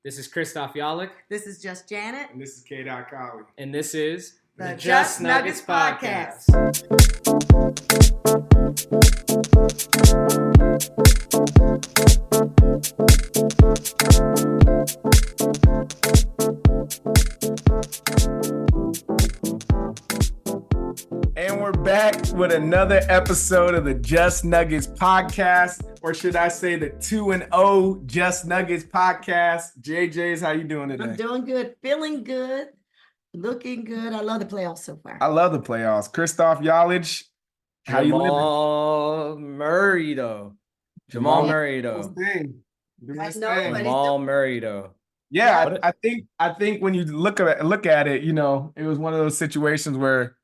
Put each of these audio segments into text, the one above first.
This is Christoph Yalik. This is Just Janet. And this is K. Colley. And this is the Just Nuggets Podcast. And we're back with another episode of the Just Nuggets Podcast, or should I say the 2-0 Just Nuggets Podcast. JJ's, how you doing today? I'm doing good, feeling good, looking good. I love the playoffs so far. I love the playoffs. Christoph Yalik, how you living? Jamal Murray, though. Jamal Murray, though. Jamal Murray, though. Yeah, I think when you look at it, you know, it was one of those situations where,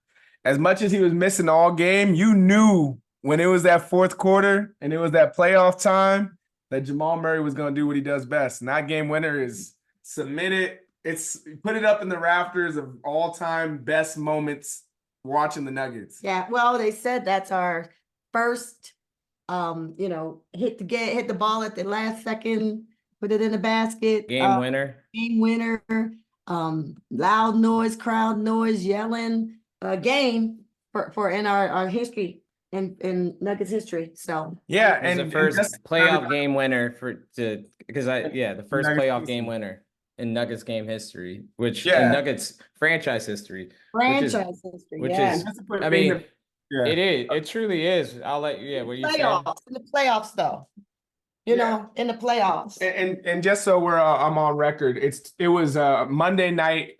as much as he was missing all game, you knew when it was that fourth quarter and it was that playoff time that Jamal Murray was going to do what he does best. And that game winner is submitted. It's put it up in the rafters of all-time best moments watching the Nuggets. Yeah, well, they said that's our first, hit the ball at the last second, put it in the basket. Game winner. Loud noise, crowd noise, yelling. Game for in our history in Nuggets history. So yeah, and the first playoff game winner the first playoff game winner in Nuggets game history, which in Nuggets franchise history. Which is, I mean, it is. It truly is. I'll let you. Yeah, what you saying? In the playoffs, though. In the playoffs. And just so I'm on record, it was Monday night,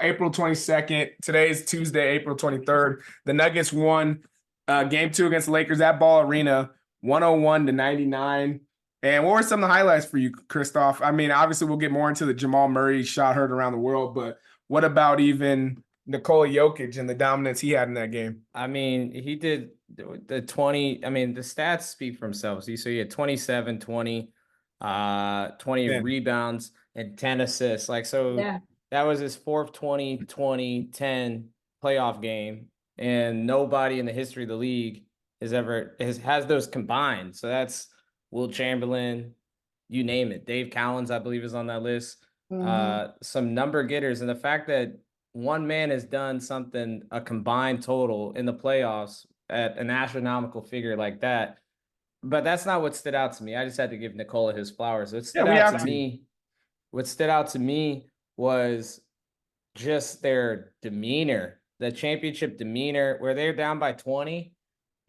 April 22nd. Today is Tuesday, April 23rd. The Nuggets won game 2 against the Lakers at Ball Arena, 101-99. And what were some of the highlights for you, Christoph? I mean, obviously we'll get more into the Jamal Murray shot heard around the world, but what about even Nikola Jokic and the dominance he had in that game? I mean, he did the 20. I mean, the stats speak for themselves. So he had 27, 20, 20 rebounds and 10 assists. That was his fourth 20-20-10 playoff game, and nobody in the history of the league has those combined. So that's Will Chamberlain, you name it. Dave Cowens, I believe, is on that list. Mm-hmm. Some number getters, and the fact that one man has done something, a combined total in the playoffs at an astronomical figure like that. But that's not what stood out to me. I just had to give Nikola his flowers. What stood out to me was just their demeanor, the championship demeanor, where they're down by 20.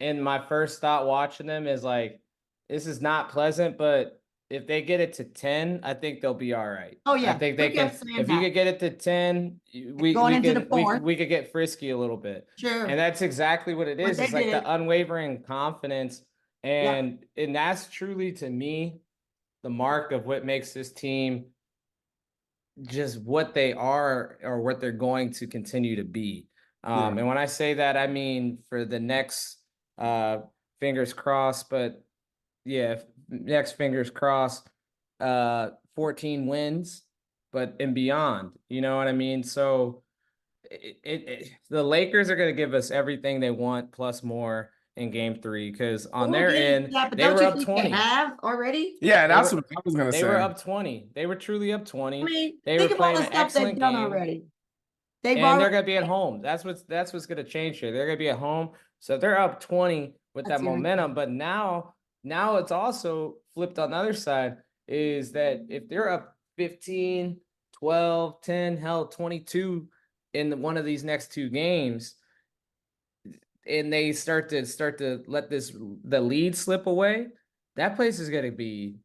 And my first thought watching them is like, this is not pleasant, but if they get it to 10, I think they'll be all right. Oh, yeah. I think they can. If you could get it to 10, we could get frisky a little bit. Sure. And that's exactly what it is. It's like the unwavering confidence. And that's truly, to me, the mark of what makes this team just what they are or what they're going to continue to be. And when I say that, I mean for the next fingers crossed, but next fingers crossed, 14 wins, but and beyond, you know what I mean? So the Lakers are going to give us everything they want plus more in game 3, because on their end, they were up 20. Have already? Yeah, that's what I was going to say. They were up 20. They were truly up 20. I mean, they were playing an excellent game already. They're going to be at home. That's what's going to change here. They're going to be at home. So they're up 20 with that momentum. But now it's also flipped on the other side, is that if they're up 15, 12, 10, hell, 22 in one of these next 2 games, and they start to let the lead slip away, that place is going to be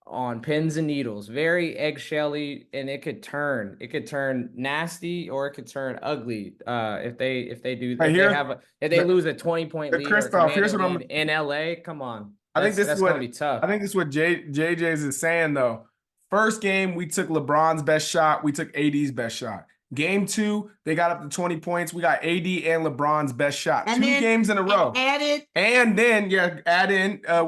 on pins and needles, very eggshelly, and it could turn nasty or it could turn ugly if they lose a 20-point lead. Christoph, here's what I'm in LA. Come on, I think this is gonna be tough. I think this is what JJ's is saying though. First game, we took LeBron's best shot. We took AD's best shot. Game 2, they got up to 20 points. We got AD and LeBron's best shot. And 2 games in a row. Add in.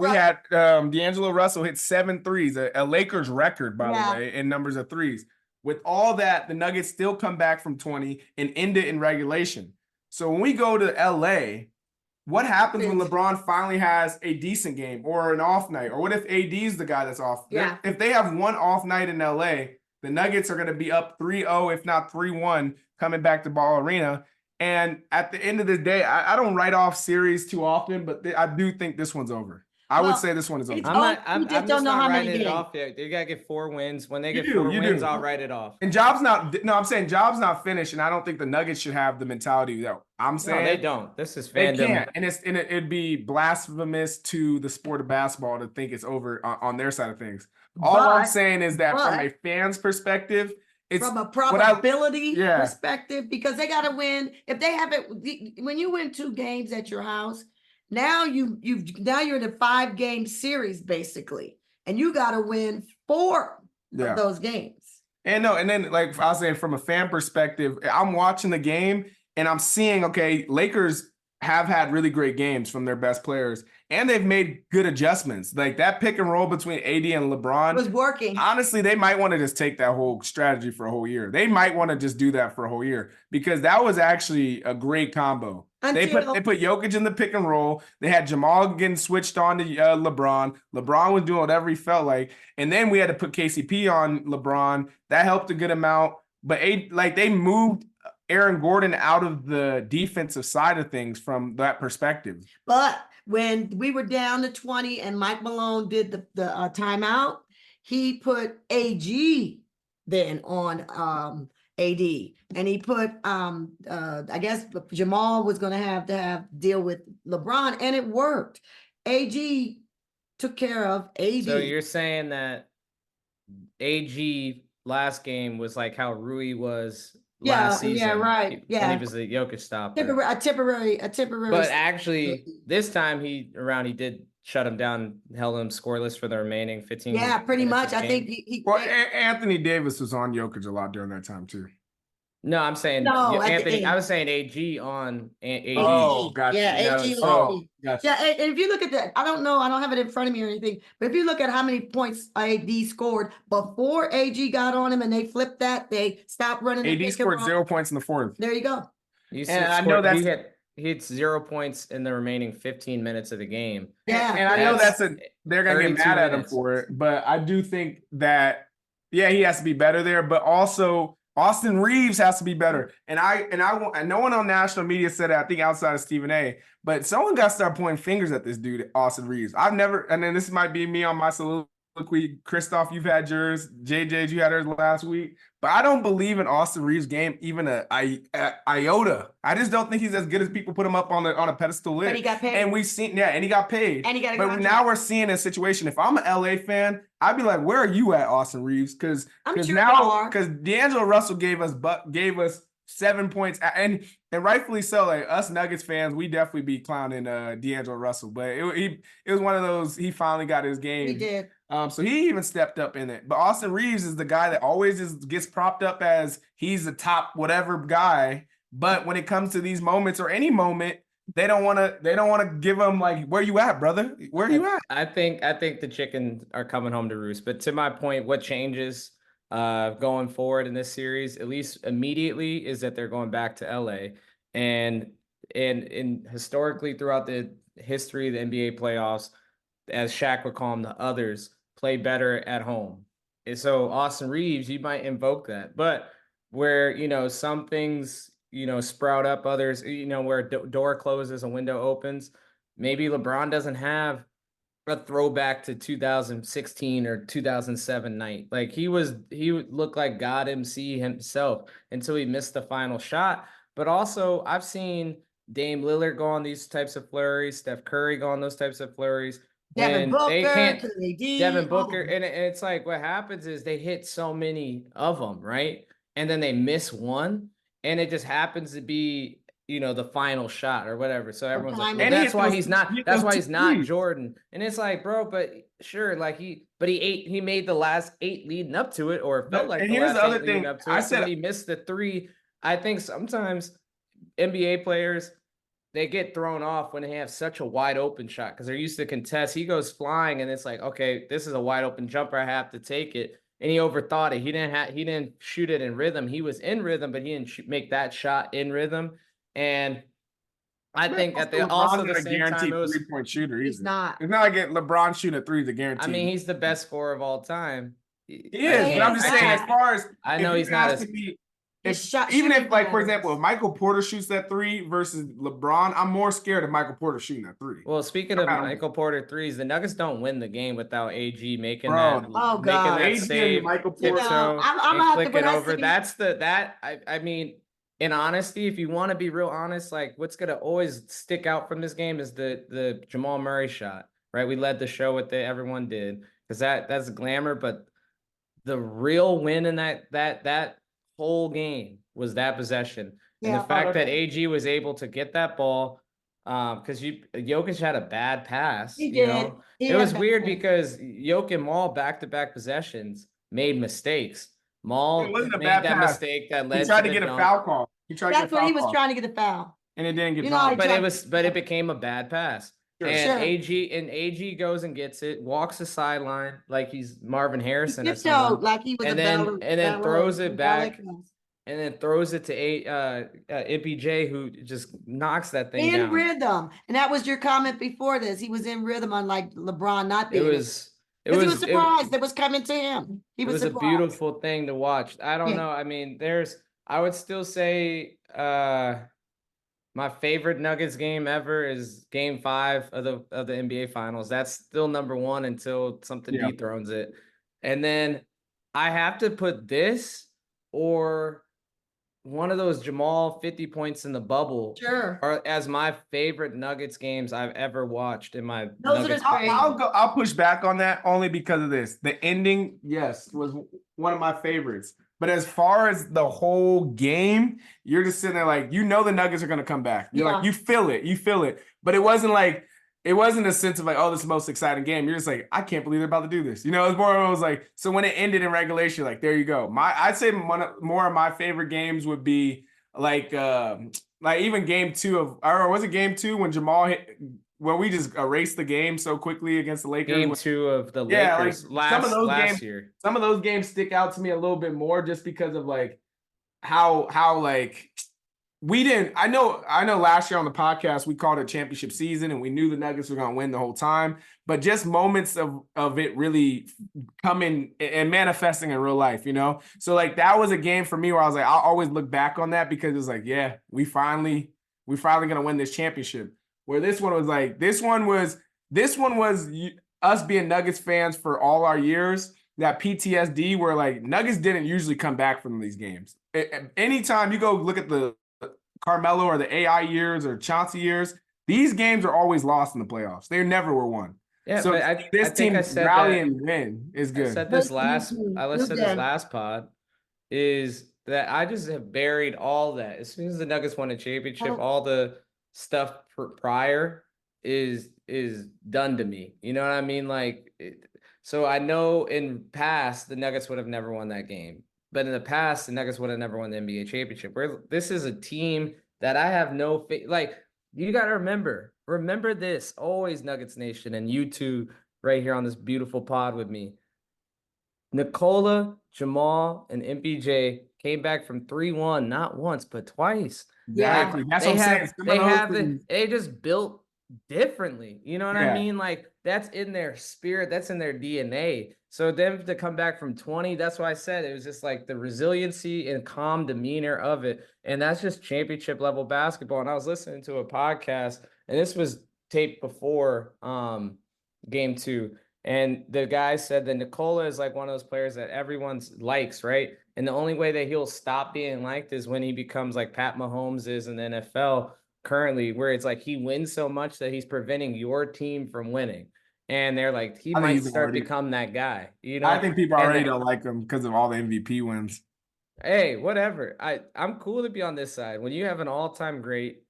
We had D'Angelo Russell hit 7 threes, a Lakers record, by the way, in numbers of threes. With all that, the Nuggets still come back from 20 and end it in regulation. So when we go to LA, What happens when LeBron finally has a decent game or an off night? Or what if AD is the guy that's off? Yeah. If they have one off night in LA, the Nuggets are going to be up 3-0, if not 3-1, coming back to Ball Arena. And at the end of the day, I don't write off series too often, but I do think this one's over. I would say this one is over. I'm just not writing it off yet. They gotta get 4 wins. When they get 4 wins, I'll write it off. And I'm saying Job's not finished, and I don't think the Nuggets should have the mentality that I'm saying. No, they don't. This is fandom. They can't. And it'd be blasphemous to the sport of basketball to think it's over on their side of things. All I'm saying is that from a fan's perspective, it's from a probability perspective, because they got to win. If they haven't, when you win 2 games at your house, now you're in a 5-game series basically, and you got to win 4 of those games. And then like I was saying, from a fan perspective, I'm watching the game and I'm seeing, okay, Lakers have had really great games from their best players, and they've made good adjustments. Like that pick and roll between AD and LeBron was working. Honestly, they might want to just take that whole strategy for a whole year. They might want to just do that for a whole year, because that was actually a great combo. They put Jokic in the pick and roll. They had Jamal getting switched on to LeBron. LeBron was doing whatever he felt like, and then we had to put KCP on LeBron. That helped a good amount. But they moved Aaron Gordon out of the defensive side of things from that perspective. But when we were down to 20 and Mike Malone did the timeout, he put AG then on AD, and he put I guess Jamal was going to have deal with LeBron, and it worked. AG took care of AD. So you're saying that AG last game was like how Rui was last season. Yeah, right. Yeah. And he was the Jokic stopper. A temporary. But actually, this time he did shut him down, held him scoreless for the remaining 15 Yeah, pretty much. I think he Anthony Davis was on Jokic a lot during that time too. No, I'm saying Anthony. I was saying AG on AD. Oh, gotcha. Yeah, AG. Gotcha. Yeah, and if you look at that, I don't know, I don't have it in front of me or anything, but if you look at how many points AD scored before AG got on him and they flipped that, they stopped running. AD scored 0 points in the fourth. There you go. I know that's he hit 0 points in the remaining 15 minutes of the game. Yeah, and I know they're gonna get mad at him for it, but I do think that he has to be better there, but also Austin Reeves has to be better. And no one on national media said it, I think outside of Stephen A, but someone got to start pointing fingers at this dude, Austin Reeves. I've never, and then this might be me on my soliloquy. Christoph, you've had yours. JJ, you had hers last week. But I don't believe in Austin Reeves' game even a iota. I just don't think he's as good as people put him up on a pedestal list. And he got paid. And we've seen, and he got paid. And he got a But now we're seeing a situation. If I'm an LA fan, I'd be like, where are you at, Austin Reeves? Because D'Angelo Russell gave us 7 points, and rightfully so. Like us Nuggets fans, we definitely be clowning D'Angelo Russell, but it was one of those. He finally got his game. He did. So he even stepped up in it. But Austin Reeves is the guy that always gets propped up as he's the top whatever guy. But when it comes to these moments or any moment, they don't want to give him like, where you at, brother? Where you at? I think the chickens are coming home to roost. But to my point, what changes going forward in this series, at least immediately, is that they're going back to LA. And historically throughout the history of the NBA playoffs, as Shaq would call them, the others play better at home. And so Austin Reeves, you might invoke that. But where, some things, sprout up, others, where a door closes, a window opens, maybe LeBron doesn't have a throwback to 2016 or 2007 night. Like he looked like God MC himself until he missed the final shot. But also I've seen Dame Lillard go on these types of flurries, Steph Curry go on those types of flurries. Devin Booker, and it's like what happens is they hit so many of them, right? And then they miss one, and it just happens to be, the final shot or whatever. So everyone's like, well, that's why he's not Jordan. And it's like, bro, but sure, like he made the last 8 leading up to it, or it felt like. And here's the other thing, I said he missed the 3. I think sometimes NBA players, they get thrown off when they have such a wide open shot because they're used to contest. He goes flying and it's like, okay, this is a wide open jumper. I have to take it. And he overthought it. He didn't shoot it in rhythm. He was in rhythm, but he didn't make that shot in rhythm. And I think at the LeBron's also not the a same time guaranteed it was. 3-point shooter either. He's not. It's not like LeBron shooting a 3 is a guarantee. I mean, he's the best scorer of all time. He I is, but I'm can't. just I saying, as can't. far as I if know he's you're not asking as. me, His even shooting if, like, for patterns. example, if Michael Porter shoots that 3 versus LeBron, I'm more scared of Michael Porter shooting that 3. Well, speaking of Michael Porter threes, the Nuggets don't win the game without AG making Bro, Oh, making God. that AG and save, Michael You Porter. know, tiptoe, I'm and gonna have to click put it over. that. I mean, in honesty, if you want to be real honest, like what's gonna always stick out from this game is the Jamal Murray shot, right? We led the show with it, everyone did, because that's glamour, but the real win in that whole game was that possession. And the Yeah. fact that AG was able to get that ball, because Jokic had a bad pass, He you did. know. He It had was that weird pass. because Jokic and Maul back-to-back possessions made mistakes. It Maul wasn't a made bad that pass. mistake that He led tried to to the get a dunk. foul call. He tried to get That's a what foul he was call, trying to get a foul. and it didn't get You know how called. he But it became a bad pass. Sure. And Sure. AG goes and gets it, walks the sideline like he's Marvin He Harrison or tiptoed someone, like he was and a then throws it back, ballet. and then throws it to MPJ, who just knocks that thing In down. rhythm. And that was your comment before this. He was in rhythm, unlike LeBron not It being. was Because he was surprised that was coming to him. He it was was a surprised. beautiful thing to watch. I don't Yeah. know. I mean, I would still say my favorite Nuggets game ever is Game 5 of the NBA Finals. That's still number one until something dethrones it. And then I have to put this or one of those Jamal 50 points in the bubble Sure. are as my favorite Nuggets games I've ever watched in my Those Nuggets are the career. I'll push back on that only because of this. The ending, yes, was one of my favorites. But as far as the whole game, you're just sitting there like, you know the Nuggets are going to come back. You're like, you feel it. But it wasn't a sense of like, oh, this is the most exciting game. You're just like, I can't believe they're about to do this. You know, it's more, it was like, so when it ended in regulation, like, there you go. I'd say more of my favorite games would be like even game 2 or was it game 2 when Jamal hit, when we just erased the game so quickly against the Lakers. Game 2 of the Lakers last year. Some of those games stick out to me a little bit more just because of like how like we didn't. I know last year on the podcast we called it championship season and we knew the Nuggets were going to win the whole time, but just moments of it really coming and manifesting in real life, you know. So like that was a game for me where I was like, I'll always look back on that because it's like, yeah, we finally going to win this championship. Where this one was us being Nuggets fans for all our years, that PTSD where like Nuggets didn't usually come back from these games. Anytime you go look at the Carmelo or the AI years or Chauncey years, these games are always lost in the playoffs. They never were won. Yeah, so but this team rally and win is good. I said this last pod is that I just have buried all that. As soon as the Nuggets won a championship, all the stuff prior is done to me. You know what I mean? Like, so I know in past the Nuggets would have never won that game, but in the past the Nuggets would have never won the NBA championship. Where this is a team that I have no faith. Like, you got to remember this always, Nuggets Nation, and you two right here on this beautiful pod with me. Nikola, Jamal, and MPJ came back from 3-1, not once, but twice. Exactly. Like, that's what I'm saying. They just built differently. You know what I mean? Like, that's in their spirit, that's in their DNA. So them to come back from 20, that's why I said it was just like the resiliency and calm demeanor of it. And that's just championship level basketball. And I was listening to a podcast, and this was taped before game 2. And the guy said that Nikola is like one of those players that everyone likes, right? And the only way that he'll stop being liked is when he becomes like Pat Mahomes is in the NFL currently, where it's like he wins so much that he's preventing your team from winning. And they're like, he might start to become that guy. You know, I think people already don't like him because of all the MVP wins. Hey, whatever. I'm cool to be on this side. When you have an all-time great,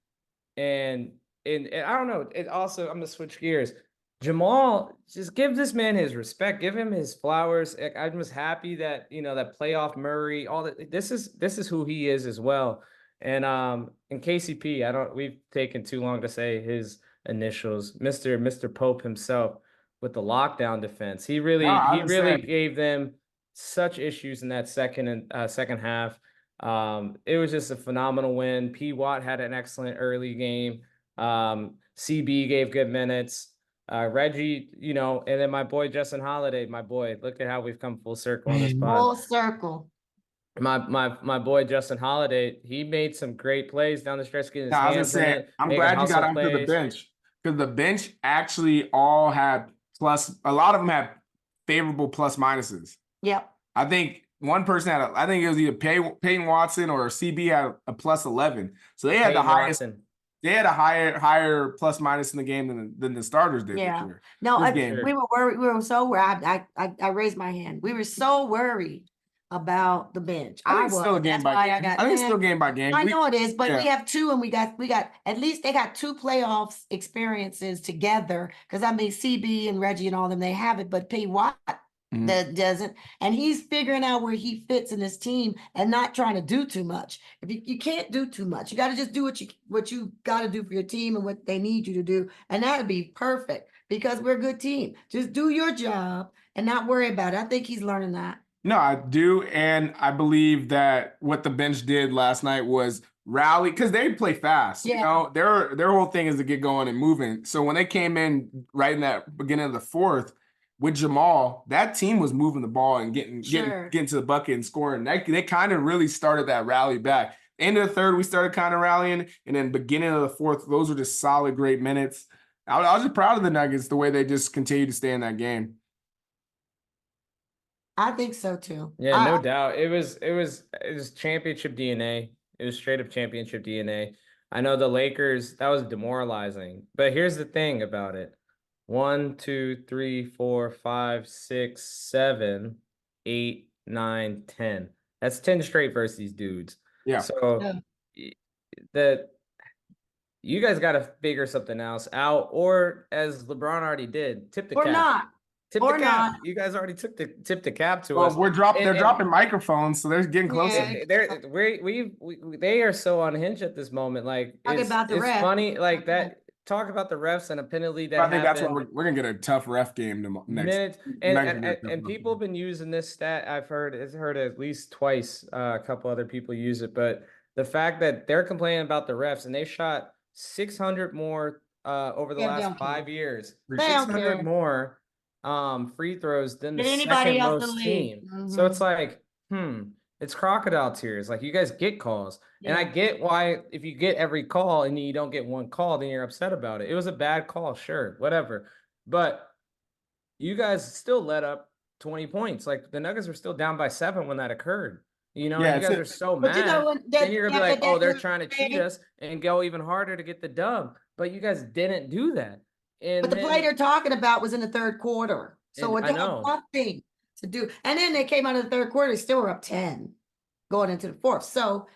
and I don't know, it also, I'm gonna switch gears. Jamal, just give this man his respect, give him his flowers. I'm just happy that, you know, that playoff Murray, all that. This is who he is as well. And in KCP, we've taken too long to say his initials. Mr. Pope himself with the lockdown defense. He really gave them such issues in that second half. It was just a phenomenal win. P. Watt had an excellent early game. CB gave good minutes. Reggie, and then my boy Justin Holiday, look at how we've come full circle on this pod. Full circle. My boy Justin Holiday, he made some great plays down the stretch, getting his I was hands gonna in say, it. I'm making glad you got hustle onto the plays. bench because the bench actually all had plus. A lot of them had favorable plus minuses. Yep. I think one person had I think it was either Peyton Watson or CB had a plus 11. So they had Peyton the highest. Watson. They had a higher plus minus in the game than the starters did this year. No, game. we were worried. We were so worried. I raised my hand. We were so worried about the bench. I think it's still a game by game. I think it's still game by game. I know it is, but we have two, and we got at least they got two playoffs experiences together. Because I mean, CB and Reggie and all them, they have it, but P. Watt that doesn't, and he's figuring out where he fits in this team and not trying to do too much. If you can't do too much, you got to just do what you got to do for your team and what they need you to do, and that would be perfect because we're a good team. Just do your job and not worry about it. I think he's learning that. No, I do, and I believe that what the bench did last night was rally because they play fast. Yeah. Their whole thing is to get going and moving. So when they came in right in that beginning of the fourth with Jamal, that team was moving the ball and getting to the bucket and scoring. They kind of really started that rally back. End of the third, we started kind of rallying, and then beginning of the fourth, those were just solid, great minutes. I was just proud of the Nuggets the way they just continued to stay in that game. I think so too. Yeah, no doubt. It was championship DNA. It was straight up championship DNA. I know the Lakers, that was demoralizing. But here's the thing about it. 1, 2, 3, 4, 5, 6, 7, 8, 9, 10. That's 10 straight versus these dudes. Yeah. So you guys got to figure something else out, or as LeBron already did, tip the cap. Or not. Tip the cap. You guys already tipped the cap to us. They're dropping microphones, so they're getting closer. They are so unhinged at this moment. Like it's funny, like that. Talk about the refs and a penalty that I think happened. that's what we're gonna get a tough ref game next. And people have been using this stat. I've heard at least twice. A couple other people use it, but the fact that they're complaining about the refs and they shot 600 more over the last 5 years, 600 more free throws than the second most team. So it's like, it's crocodile tears. Like, you guys get calls. And I get why if you get every call and you don't get one call, then you're upset about it. It was a bad call, sure, whatever. But you guys still let up 20 points. Like, the Nuggets were still down by 7 when that occurred. You guys are so mad. Then you're going to be like, oh, they're trying to cheat us and go even harder to get the dub. But you guys didn't do that. But the play they're talking about was in the third quarter. So it had nothing to do. And then they came out of the third quarter, they still were up 10 going into the fourth. So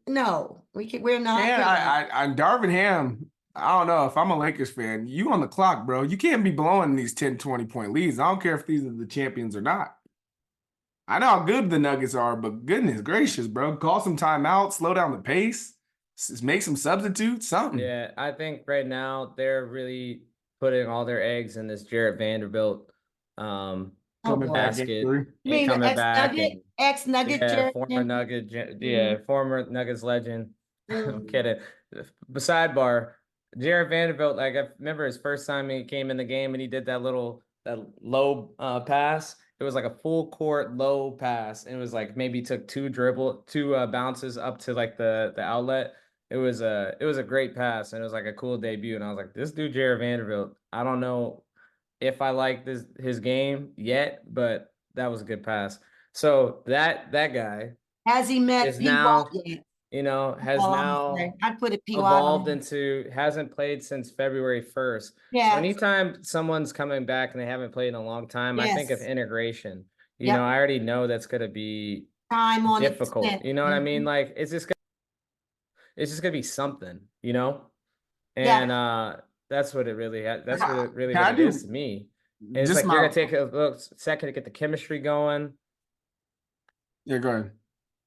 no, we're not. Yeah, I'm Darvin Ham. I don't know if I'm a Lakers fan. You on the clock, bro. You can't be blowing these 10, 20-point leads. I don't care if these are the champions or not. I know how good the Nuggets are, but goodness gracious, bro. Call some timeouts, slow down the pace, make some substitutes, something. Yeah, I think right now they're really putting all their eggs in this Jarrett Vanderbilt basket. Ex-Nugget, former Nuggets legend. I'm kidding. Sidebar, Jarrett Vanderbilt, like, I remember his first time he came in the game and he did that low pass. It was like a full court low pass. And it was like maybe took two bounces up to like the outlet. It was a great pass, and it was like a cool debut. And I was like, this dude Jarrett Vanderbilt, I don't know if I like his game yet, but that was a good pass. So that guy has he met is now, has now I'd put it evolved into, hasn't played since February 1st. Yeah. So anytime someone's coming back and they haven't played in a long time, I think of integration. I already know that's going to be difficult. You know what I mean? Like, it's just gonna be something, and that's what it really is to me. And it's like you're gonna take a second to get the chemistry going. Yeah, go ahead.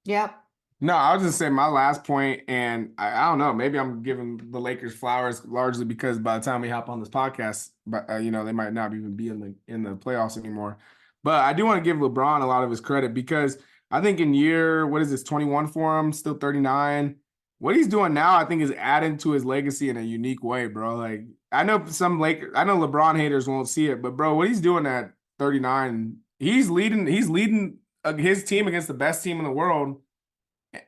Yep. No, I was just saying my last point, and I don't know, maybe I'm giving the Lakers flowers largely because by the time we hop on this podcast, but they might not even be in the playoffs anymore. But I do want to give LeBron a lot of his credit because I think in year 21 for him, still 39. what he's doing now, I think, is adding to his legacy in a unique way, bro. Like I know I know LeBron haters won't see it, but bro, what he's doing at 39, he's leading his team against the best team in the world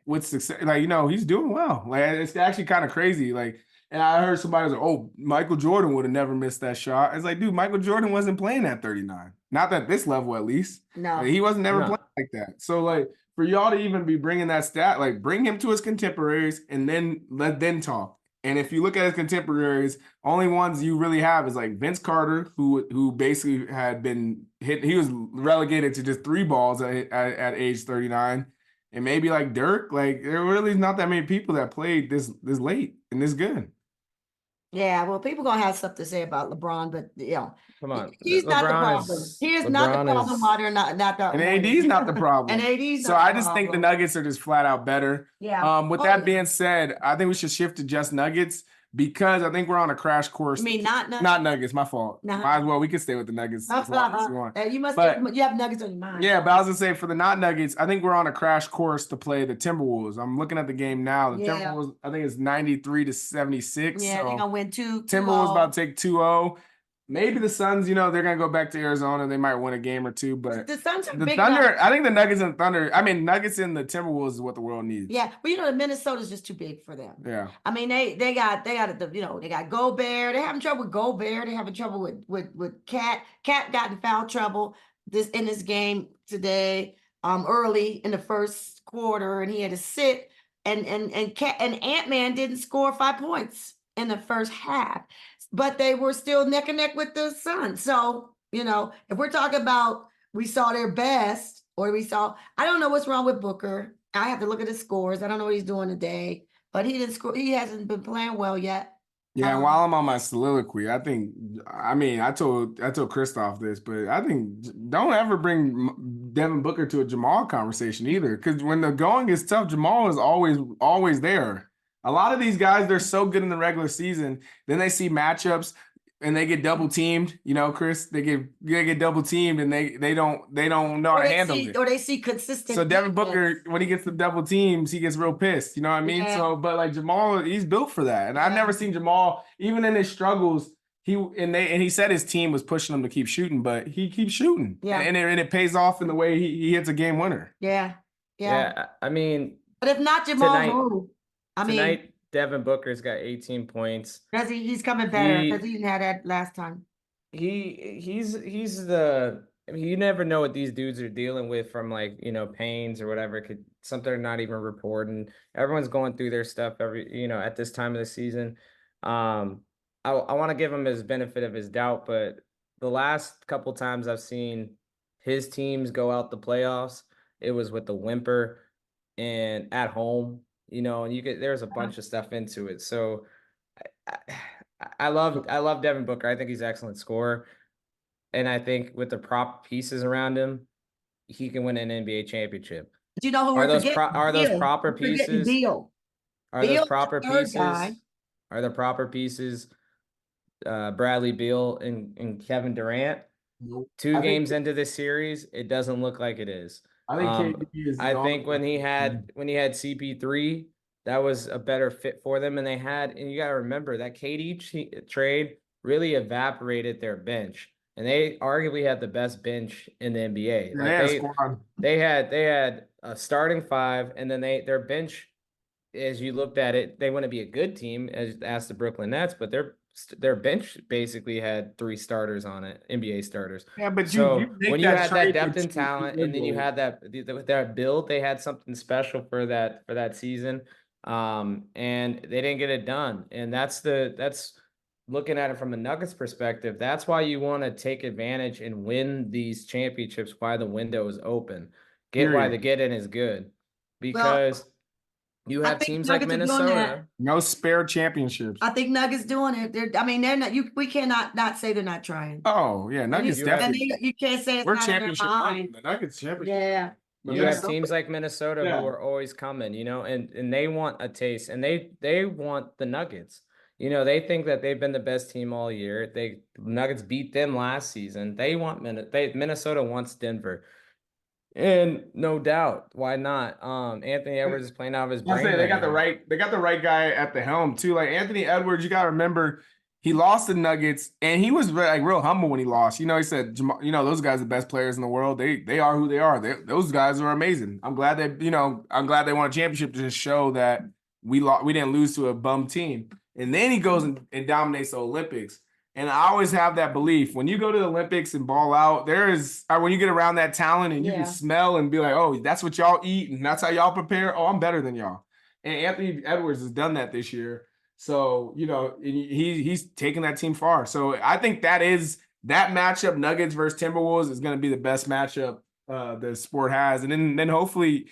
with success. Like, he's doing well. Like it's actually kind of crazy. Like, and I heard somebody was like, "Oh, Michael Jordan would have never missed that shot." It's like, dude, Michael Jordan wasn't playing at 39. Not at this level, at least. No, Like, he wasn't never No. playing like that. So, like, for y'all to even be bringing that stat, like, bring him to his contemporaries and then let them talk. And if you look at his contemporaries, only ones you really have is like Vince Carter, who basically had been hit. He was relegated to just 3 balls at age 39. And maybe like Dirk, like there really is not that many people that played this late and this good. yeah, well, people gonna have stuff to say about LeBron, but Come on. he's not the LeBron problem. is He is not the LeBron problem. is Why they're not the And AD's not the problem. And AD's So not I the just think the problem. Nuggets are just flat out better. Yeah. With Oh, that yeah. being said, I think we should shift to just Nuggets because I think we're on a crash course. I mean, not Not Nuggets, my fault. Nah. Might as well. We can stay with the Nuggets as long as you want. You have Nuggets on your mind. Yeah, but I was gonna say for the not Nuggets, I think we're on a crash course to play the Timberwolves. I'm looking at the game now. The Timberwolves, I think it's 93-76. Yeah, so they're gonna win 2. Timberwolves about to take 2-0. Maybe the Suns, they're gonna go back to Arizona. They might win a game or two, but the Suns are the big Thunder. enough. I think the Nuggets and Thunder. I mean, Nuggets and the Timberwolves is what the world needs. Yeah, but the Minnesota's just too big for them. Yeah. I mean, they got they got Gobert. They're having trouble with Gobert. They're having trouble with Cat. Cat got in foul trouble in this game today. Early in the first quarter, and he had to sit. And Ant-Man didn't score 5 points in the first half, but they were still neck and neck with the Suns. So if we're talking about we saw their best, or I don't know what's wrong with Booker. I have to look at his scores. I don't know what he's doing today, but he didn't score. He hasn't been playing well yet. Yeah, and while I'm on my soliloquy, I told Christoph this, but I think don't ever bring Devin Booker to a Jamal conversation either, because when the going is tough, Jamal is always there. A lot of these guys, they're so good in the regular season, then they see matchups and they get double teamed. Chris, they get double teamed and they don't know how to handle it. Or they see consistent. So Devin Booker, when he gets the double teams, he gets real pissed. You know what I mean? Yeah. So, but like Jamal, he's built for that. And I've never seen Jamal, even in his struggles, he said his team was pushing him to keep shooting, but he keeps shooting. Yeah. And it pays off in the way he hits a game winner. Yeah. Yeah. I mean, but if not Jamal, tonight Devin Booker's got 18 points. He's coming better because he didn't have that last time. He's you never know what these dudes are dealing with from pains or whatever. Something they're not even reporting. Everyone's going through their stuff at this time of the season. I want to give him his benefit of his doubt, but the last couple times I've seen his teams go out the playoffs, it was with the whimper and at home. And there's a bunch of stuff into it. So I love Devin Booker. I think he's an excellent scorer. And I think with the prop pieces around him, he can win an NBA championship. Do you know who are those proper pieces? Beal. Are those proper pieces? Are the proper pieces Bradley Beal and Kevin Durant? Nope. 2 games into this series, it doesn't look like it is. I think KD is. I think when he had CP3, that was a better fit for them, and you got to remember that KD trade really evaporated their bench, and they arguably had the best bench in the NBA. They had a starting 5, and then their bench, as you looked at it, they want to be a good team as the Brooklyn Nets, but their bench basically had 3 starters on it, NBA starters. Yeah, but when you had that depth and talent, and then you had that build, they had something special for that season, and they didn't get it done. And that's looking at it from the Nuggets perspective. That's why you want to take advantage and win these championships while the window is open. Why the get-in is good, because you have teams like Minnesota. No spare championships. I think Nuggets doing it. They're not. We cannot not say they're not trying. Oh yeah, Nuggets definitely. You can't say it's we're not championship. The Nuggets championship. Yeah. You have teams like Minnesota who are always coming, and they want a taste, and they want the Nuggets. They think that they've been the best team all year. Nuggets beat them last season. They want Minnesota wants Denver. And no doubt, why not? Anthony Edwards is playing out of his I brain say they got the right guy at the helm too. Like Anthony Edwards, you got to remember he lost the Nuggets and he was like real humble when he lost. You know, he said, those guys are the best players in the world. They are who they are. Those guys are amazing. I'm glad they won a championship to just show that we didn't lose to a bum team. And then he goes and dominates the Olympics. And I always have that belief when you go to the Olympics and ball out, when you get around that talent and you can smell and be like, oh, that's what y'all eat and that's how y'all prepare. Oh, I'm better than y'all. And Anthony Edwards has done that this year. So, he's taking that team far. So I think that matchup, Nuggets versus Timberwolves, is going to be the best matchup the sport has. And then hopefully,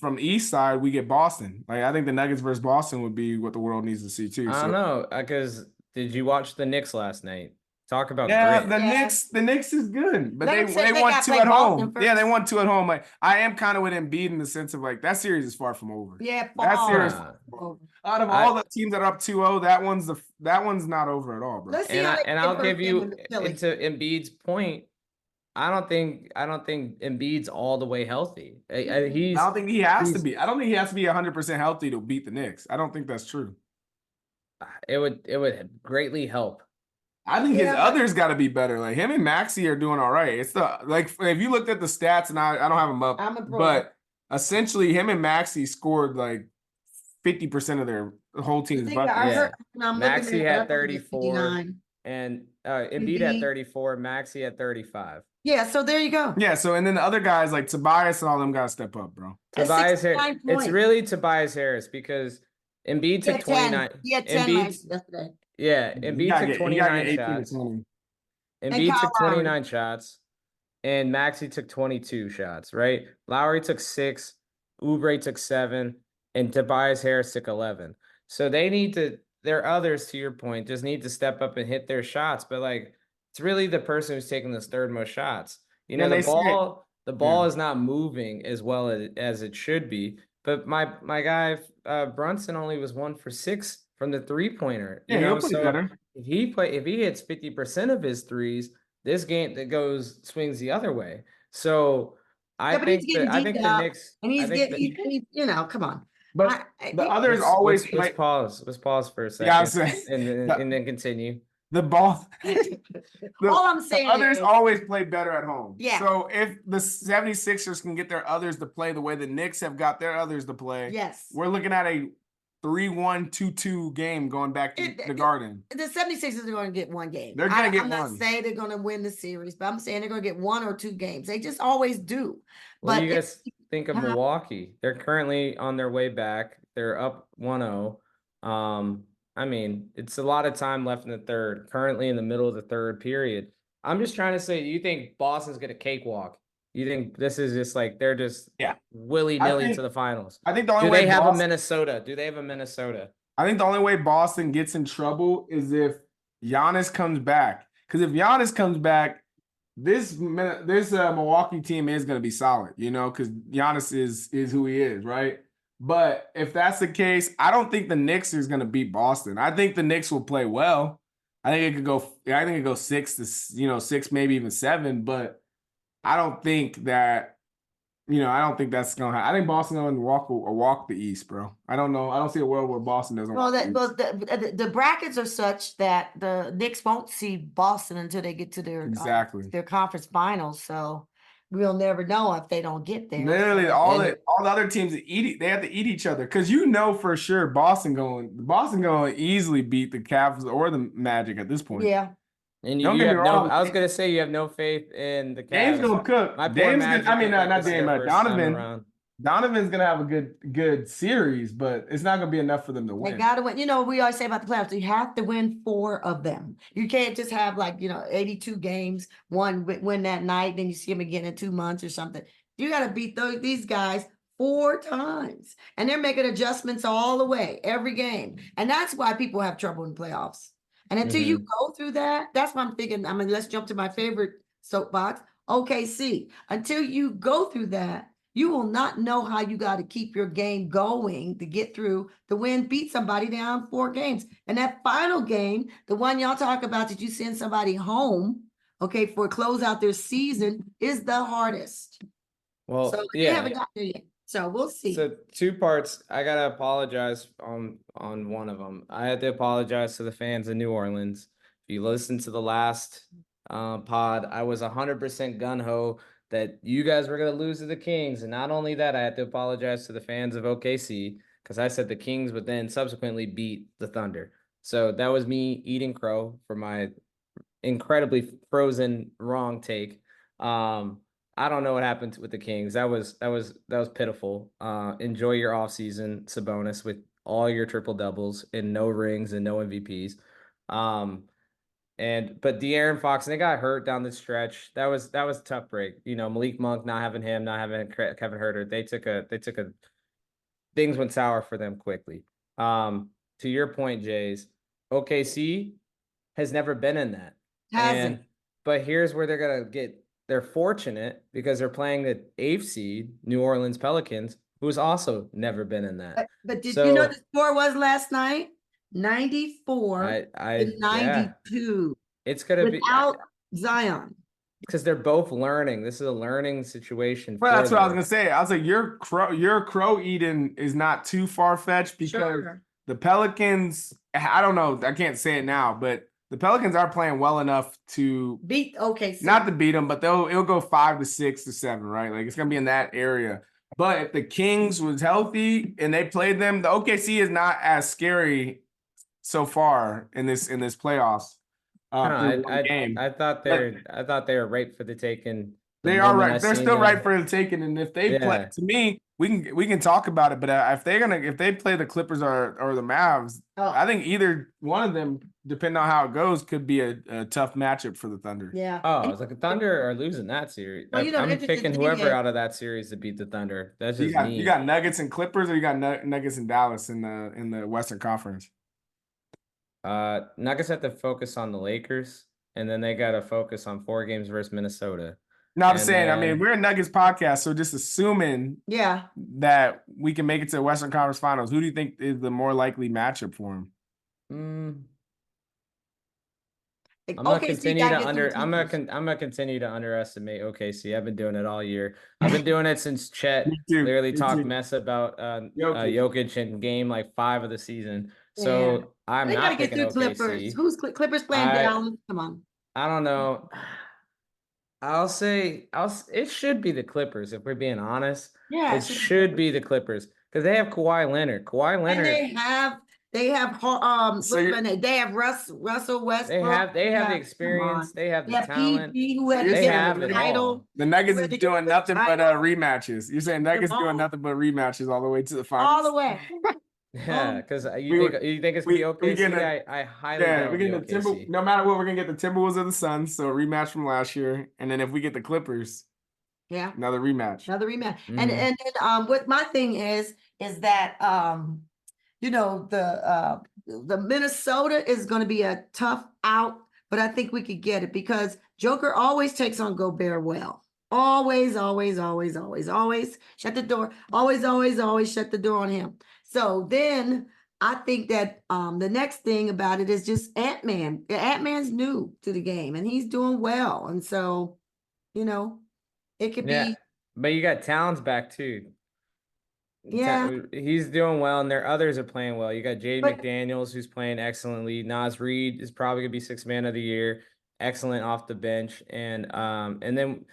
from the East side, we get Boston. Like I think the Nuggets versus Boston would be what the world needs to see too. I don't know, because did you watch the Knicks last night? Talk about grit. Yeah, the Knicks is good, but they won 2 at home. Yeah, they won 2 at home. Like I am kind of with Embiid in the sense of like that series is far from over. Yeah, that series out of all the teams that are up 2-0, that one's not over at all, bro. And I'll give you into Embiid's point. I don't think Embiid's all the way healthy. I don't think he has to be. I don't think he has to be 100% healthy to beat the Knicks. I don't think that's true. It would greatly help. I think his others got to be better. Like him and Maxey are doing all right. It's if you looked at the stats, and I don't have them up, but essentially him and Maxey scored like 50% of their whole team's buckets. Maxey had 34, and Embiid had 34. Maxey had 35. Yeah, so there you go. Yeah, so and then the other guys like Tobias and all them got to step up, bro. Tobias Harris. It's really Tobias Harris because Embiid took 29. He had 10 yesterday. Yeah, Embiid took 29 shots. Embiid took 29 shots, and Maxey took 22 shots, right? Lowry took 6, Oubre took 7, and Tobias Harris took 11. So they need to, their others, to your point, just need to step up and hit their shots. But, like, it's really the person who's taking those third most shots. The ball is not moving as well as it should be. But my guy, Brunson, only was 1 for 6 from the three-pointer. He'll play better. If he hits 50% of his threes, this game that swings the other way. So I think the Knicks, and he's come on. But the others always let's pause for a second. Yeah, I was saying, and then continue. The ball. All I'm saying, the others always play better at home. Yeah. So if the 76ers can get their others to play the way the Knicks have got their others to play, yes, we're looking at a 3-1, 2-2 game going back to the Garden. The 76ers are going to get one game. They're going to get one. I'm not saying they're going to win the series, but I'm saying they're going to get 1 or 2 games. They just always do. Well, you guys think of Milwaukee. They're currently on their way back. They're up 1-0. I mean, it's a lot of time left in the third, currently in the middle of the third period. I'm just trying to say, you think Boston's going to cakewalk? You think this is just like they're just willy-nilly to the finals? I think the only way Do they have a Minnesota? I think the only way Boston gets in trouble is if Giannis comes back. Because if Giannis comes back, this Milwaukee team is going to be solid, because Giannis is who he is, right? But if that's the case, I don't think the Knicks is going to beat Boston. I think the Knicks will play well. I think it could go 6 to 6, maybe even 7. But I don't think that, I don't think that's going to happen. I think Boston going to walk the East, bro. I don't know. I don't see a world where Boston doesn't. Well, the brackets are such that the Knicks won't see Boston until they get to their conference finals. So we'll never know if they don't get there. Literally, all the other teams they have to eat each other because for sure Boston going to easily beat the Cavs or the Magic at this point. Yeah. And you have I was gonna say you have no faith in the Cavs. Dame's gonna cook. Not Dame. Donovan's gonna have a good series, but it's not gonna be enough for them to win. They gotta win. We always say about the playoffs, you have to win 4 of them. You can't just have 82 games, one win that night, then you see them again in 2 months or something. You gotta beat these guys 4 times, and they're making adjustments all the way, every game, and that's why people have trouble in playoffs. And until you go through that, that's what I'm thinking. Let's jump to my favorite soapbox, OKC. Until you go through that, you will not know how you got to keep your game going to get through to beat somebody down 4 games. And that final game, the one y'all talk about that you send somebody home, for close out their season, is the hardest. Well, So they yeah. haven't got there yet. So we'll see. So two parts. I gotta apologize on one of them. I had to apologize to the fans of New Orleans. If you listen to the last pod, I was 100% gun ho that you guys were gonna lose to the Kings, and not only that, I had to apologize to the fans of OKC because I said the Kings would then subsequently beat the Thunder. So that was me eating crow for my incredibly frozen wrong take. I don't know what happened with the Kings. That was pitiful. Enjoy your offseason, Sabonis, with all your triple doubles and no rings and no MVPs. But De'Aaron Fox, and they got hurt down the stretch. That was a tough break. Malik Monk not having him, not having Kevin Huerter. They took a things went sour for them quickly. To your point, Jays, OKC has never been in that. Hasn't. But here's where they're fortunate because they're playing the 8th seed, New Orleans Pelicans, who's also never been in that. But did you know the score was last night? 94 to 92. It's gonna be without Zion. because they're both learning. This is a learning situation. Well, that's what I was gonna say. I was like, your crow eating is not too far fetched because the Pelicans. I don't know. I can't say it now, but the Pelicans are playing well enough to beat OKC. Not to beat them, but it'll go 5 to 6 to 7, right? Like it's gonna be in that area. But if the Kings was healthy and they played them, the OKC is not as scary so far in this playoffs. I thought they were right for the taking. They are right. They're still right for the taking. And if they play, to me, we can talk about it. But if they play the Clippers or the Mavs, I think either one of them, depending on how it goes, could be a tough matchup for the Thunder. Yeah. Oh, it's like the Thunder are losing that series. Well, I'm picking whoever out of that series to beat the Thunder. That's just me. You got Nuggets and Clippers, or you got Nuggets and Dallas in the Western Conference. Nuggets have to focus on the Lakers, and then they got to focus on 4 games versus Minnesota. No, I'm saying, I mean, we're a Nuggets podcast, so just assuming that we can make it to the Western Conference Finals, who do you think is the more likely matchup for him? I'm gonna continue to underestimate OKC. I've been doing it all year. I've been doing it since Chet literally talked mess about Jokic in game like 5 of the season. So I'm not picking OKC. Clippers. Who's Clippers playing down? Come on. I don't know. I'll say it should be the Clippers if we're being honest. Yeah, it should be the Clippers because they have Kawhi Leonard. And they have Russell Westbrook. They have the experience. They have the talent. PG, who had they have it all. The Nuggets is doing nothing but rematches. You're saying Nuggets doing nothing but rematches all the way to the finals. All the way. Yeah, because you think it's gonna be OKC? I highly doubt we're getting the OKC. No matter what, we're gonna get the Timberwolves or the Suns, so a rematch from last year, and then if we get the Clippers, another rematch. Mm-hmm. And then what my thing is that the Minnesota is going to be a tough out, but I think we could get it because Joker always takes on Gobert well. Always shut the door. Always shut the door on him. So then I think that the next thing about it is just Ant-Man. Ant-Man's new to the game and he's doing well. And so, it could be. But you got Towns back too. Yeah. He's doing well and their others are playing well. You got Jaden McDaniels who's playing excellently. Naz Reid is probably gonna be 6th man of the year. Excellent off the bench. And then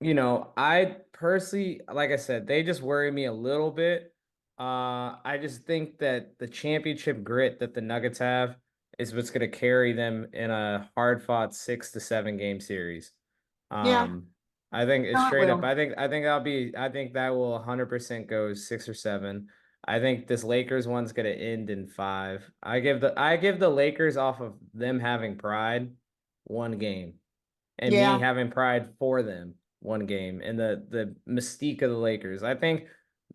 I personally, like I said, they just worry me a little bit. I just think that the championship grit that the Nuggets have is what's going to carry them in a hard-fought 6 to 7 game series. I think it's straight up. I think that will 100% go 6 or 7. I think this Lakers one's going to end in 5. I give the Lakers off of them having pride 1 game, and me having pride for them 1 game, and the mystique of the Lakers. I think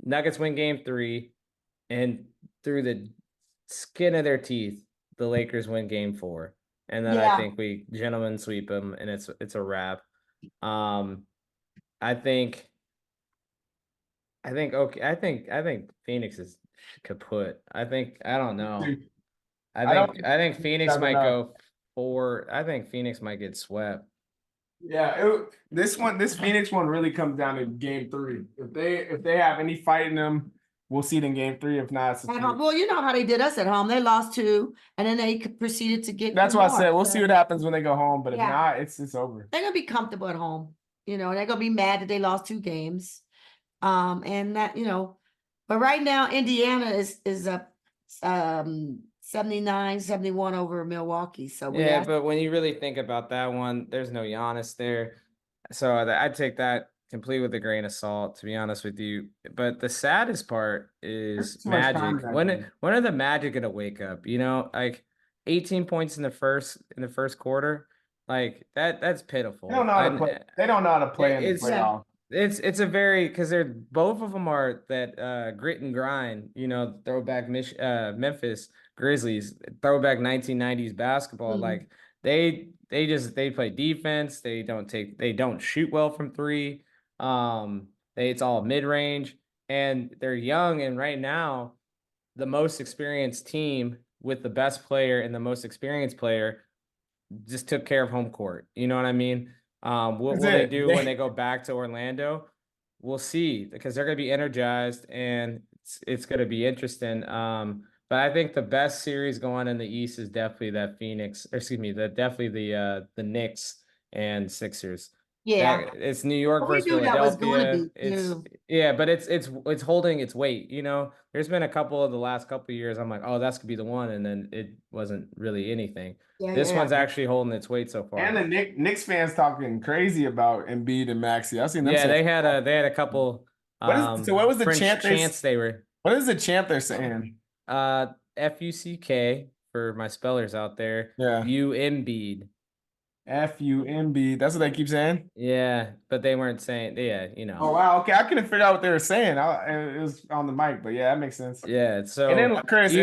Nuggets win game 3, and through the skin of their teeth, the Lakers win game 4, and then I think we gentlemen sweep them, and it's a wrap. I think Phoenix is kaput. I don't know. I think Phoenix might go 4. I think Phoenix might get swept. This Phoenix one really comes down to game 3. If they have any fight in them, we'll see it in game 3. If not, it's At home. Well, you know how they did us at home. They lost 2, and then they proceeded to get. That's 2 why I more. said we'll see what happens when they go home. But if Yeah. not, it's over. They're gonna be comfortable at home. They're gonna be mad that they lost 2 games. And that, but right now Indiana is up 79-71 over Milwaukee. So but when you really think about that one, there's no Giannis there. So I'd take that completely with a grain of salt, to be honest with you. But the saddest part is Magic. When are the Magic gonna wake up? Like 18 points in the first quarter. Like that's pitiful. They don't know how to play. They don't know how to play in the playoffs. It's a very, because they're both of them are that grit and grind, throwback Memphis Grizzlies, throwback 1990s basketball. Like they play defense. They don't shoot well from 3. It's all mid-range, and they're young, and right now the most experienced team with the best player and the most experienced player just took care of home court. You know what I mean? What will they do when they go back to Orlando? We'll see, because they're going to be energized, and it's going to be interesting. But I think the best series going in the East is definitely the Knicks and Sixers. Yeah, it's New York versus Philadelphia. But it's holding its weight. There's been a couple of the last couple of years I'm like, oh, that's gonna be the one, and then it wasn't really anything. This one's actually holding its weight so far. And the Knicks fans talking crazy about Embiid and Maxey. I've seen them. Yeah, they had a couple. What was the chant they were? What is the chant they're saying? FUCK for my spellers out there. Yeah. Embiid. FUMB. That's what they keep saying? Yeah, but they weren't saying, Oh, wow. Okay. I couldn't figure out what they were saying. It was on the mic, but yeah, that makes sense. Yeah. So, and then Chris,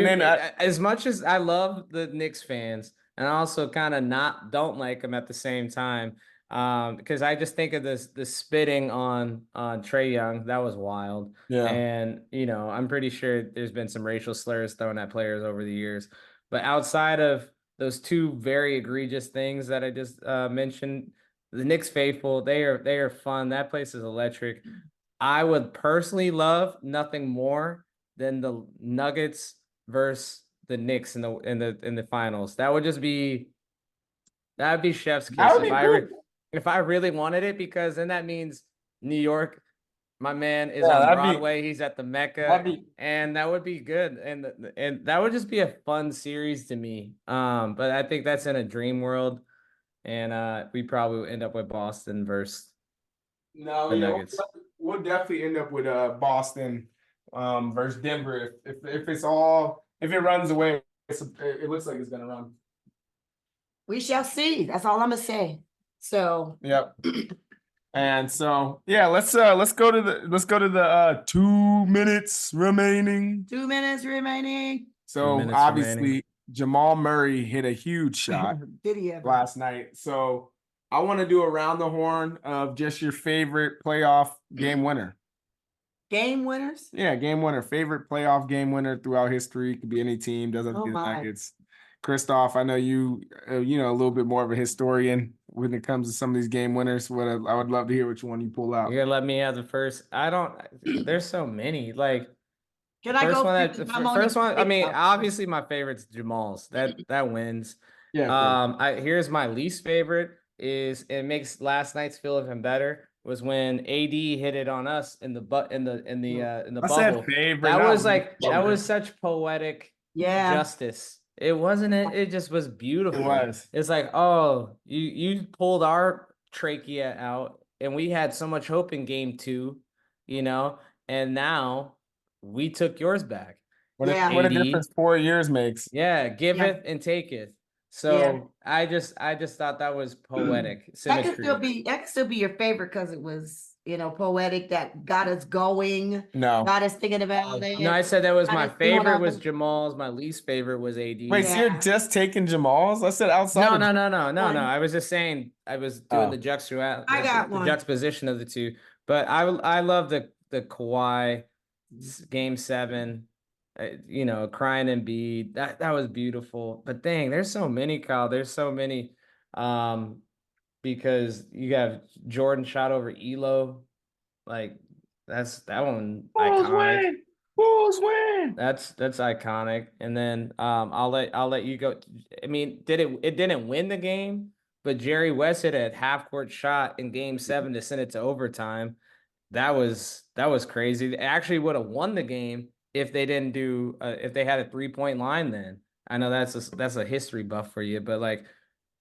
as much as I love the Knicks fans, and I also kind of don't like them at the same time, because I just think of the spitting on Trae Young. That was wild. Yeah. And, I'm pretty sure there's been some racial slurs thrown at players over the years. But outside of those 2 very egregious things that I just mentioned, the Knicks faithful, they are fun. That place is electric. I would personally love nothing more than the Nuggets versus the Knicks in the finals. That would be chef's kiss if I really wanted it, because then that means New York, my man, is on Broadway. He's at the Mecca, and that would be good, and that would just be a fun series to me. But I think that's in a dream world, and we probably would end up with Boston versus the Nuggets. We'll definitely end up with Boston versus Denver if it runs away. It looks like it's gonna run. We shall see. That's all I'm gonna say. So. Yep. And so, yeah, let's go to the 2 minutes remaining. 2 minutes remaining. So obviously Jamal Murray hit a huge shot last night. So I want to do around the horn of just your favorite playoff game winner. Game winners? Yeah, game winner. Favorite playoff game winner throughout history. Could be any team. Doesn't have to be the Nuggets. Christoph, I know you, a little bit more of a historian when it comes to some of these game winners. I would love to hear which one you pull out. You're gonna let me have the first? There's so many. Like, can I go? First one. I mean, obviously my favorite's Jamal's. That wins. Yeah. Here's my least favorite. It makes last night's feel even better. Was when AD hit it on us in the bubble. That was such poetic justice. It wasn't it. It just was beautiful. It was. It's like, oh, you pulled our trachea out, and we had so much hope in game 2, and now we took yours back. What a difference 4 years makes. Yeah, giveth and taketh. So I just thought that was poetic symmetry. That could still be your favorite because it was poetic, that got us going. No. Got us thinking about it. No, I said that was my favorite was Jamal's. My least favorite was AD. Wait, so you're just taking Jamal's? I said outside. No. I was just saying I was doing the juxtaposition of the 2. But I love the Kawhi game 7. Crying Embiid. That was beautiful. But dang, there's so many, Kyle. There's so many. because you have Jordan shot over Elo. Like that one iconic. Bulls win. That's iconic. And then I'll let you go. I mean, it didn't win the game, but Jerry West hit a half court shot in game 7 to send it to overtime. That was crazy. They actually would have won the game if they didn't do if they had a 3-point line then. I know that's a history buff for you, but like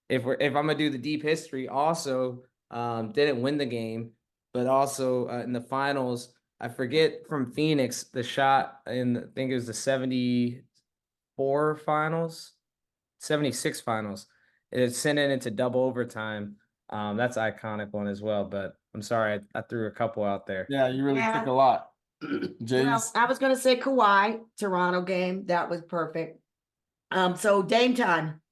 if I'm gonna do the deep history, also didn't win the game, but also in the finals, I forget from Phoenix the shot in I think it was the 74 finals, 76 finals. It sent it into double overtime. That's an iconic one as well. But I'm sorry, I threw a couple out there. Yeah, you really took a lot. Well, I was gonna say Kawhi, Toronto game. That was perfect. So Dame time.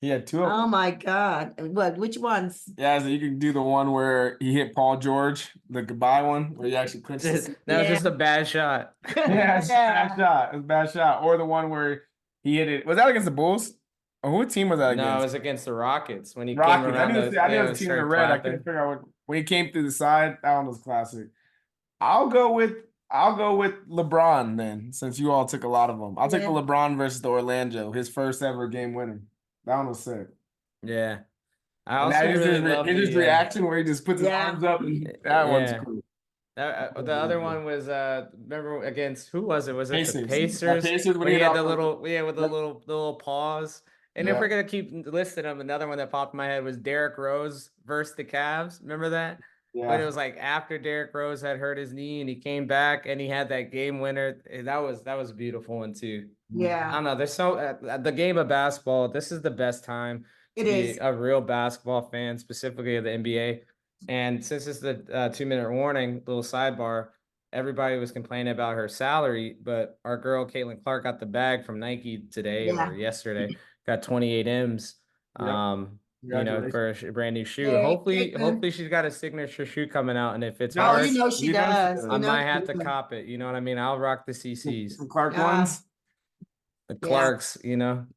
He had 2 of them. Oh my God. What? Which ones? Yeah, so you can do the one where he hit Paul George, the goodbye one, where he actually clinched it. That was just a bad shot. Yeah, it's a bad shot. It was a bad shot. Or the one where he hit it. Was that against the Bulls? Or what team was that against? No, it was against the Rockets when he Rockets. came around. I knew it was a team in the red. I couldn't figure out when he came through the side. That one was classic. I'll go with LeBron then, since you all took a lot of them. I'll take the LeBron versus the Orlando, his first ever game winner. That one was sick. Yeah. I also really love his reaction where he just puts his arms up. And that one's cool. The other one was remember against who was it? Was it Pacers. the Pacers? Pacers when he had the little pause. And if we're gonna keep listing them, another one that popped in my head was Derrick Rose versus the Cavs. Remember that? Yeah. But it was like after Derrick Rose had hurt his knee and he came back and he had that game winner. That was a beautiful one too. Yeah. I don't know. There's so the game of basketball. This is the best time to be a real basketball fan, specifically of the NBA. And since it's the 2-minute warning, little sidebar, everybody was complaining about her salary, but our girl Caitlin Clark got the bag from Nike today or yesterday. Got 28 M's. For a brand new shoe. Hopefully she's got a signature shoe coming out, and if it's hard, she does. I might have to cop it. You know what I mean? I'll rock the CCs. The Clark ones. The Clarks,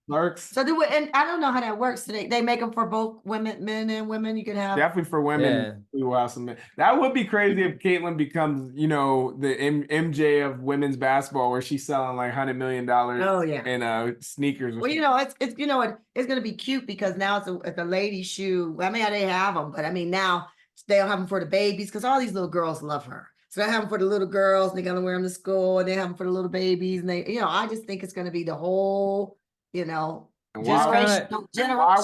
Clarks. So and I don't know how that works. They make them for both men and women. You can have definitely for women. Yeah. We will have some men. That would be crazy if Caitlin becomes, the MJ of women's basketball, where she's selling like $100 million. Oh yeah. In sneakers. Well, it's gonna be cute because now it's a lady shoe. I mean, they have them, but I mean now they'll have them for the babies because all these little girls love her. So they have them for the little girls, and they're gonna wear them to school, and they have them for the little babies, and they, I just think it's gonna be the whole, generational. While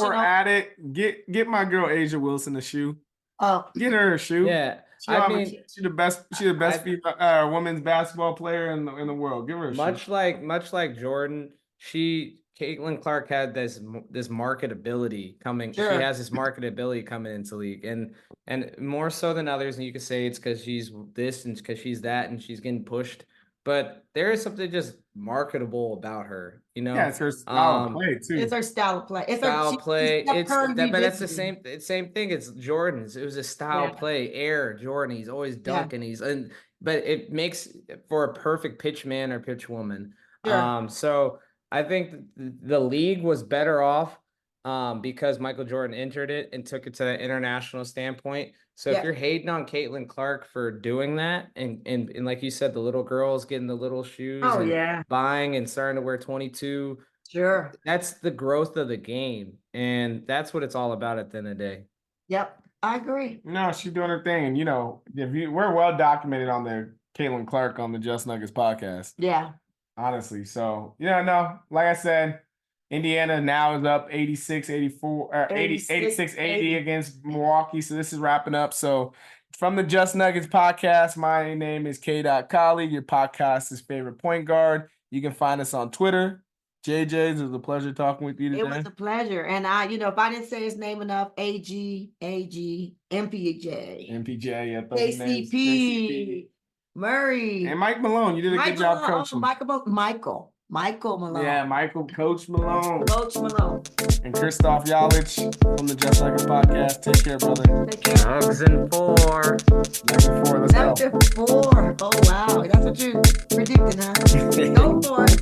we're at it, get my girl Asia Wilson a shoe. Oh, get her a shoe. Yeah, she's the best. She's the best female, women's basketball player in the world. Give her a shoe. Much like Jordan, Caitlin Clark had this marketability coming. Sure. She has this marketability coming into league, and more so than others. And you could say it's because she's this and because she's that, and she's getting pushed. But there is something just marketable about her, Yeah, it's her style of play too. It's her style of play. But that's the same thing. It's Jordan's. It was a style play. Air Jordan. He's always dunking. But it makes for a perfect pitch man or pitch woman. Sure. So I think the league was better off because Michael Jordan entered it and took it to the international standpoint. So if you're hating on Caitlin Clark for doing that, and like you said, the little girls getting the little shoes, buying and starting to wear 22, sure, that's the growth of the game, and that's what it's all about at the end of the day. Yep, I agree. No, she's doing her thing, and we're well documented on the Caitlin Clark on the Just Nuggets podcast. Yeah. Honestly. So, like I said, Indiana now is up 86-80 against Milwaukee. So this is wrapping up. So from the Just Nuggets podcast, my name is K. Colley, your podcast's favorite point guard. You can find us on Twitter. JJ, it was a pleasure talking with you today. It was a pleasure. And if I didn't say his name enough, AG, MPJ, KCP. Murray. And Mike Malone. You did a good job coaching. Michael Malone. Yeah, Coach Malone. Coach Malone. And Christoph Yalich from the Just Like It podcast. Take care, brother. Take care. Hugs and 4. Let's go. 4. Oh, wow. That's what you're predicting, huh? Go for it.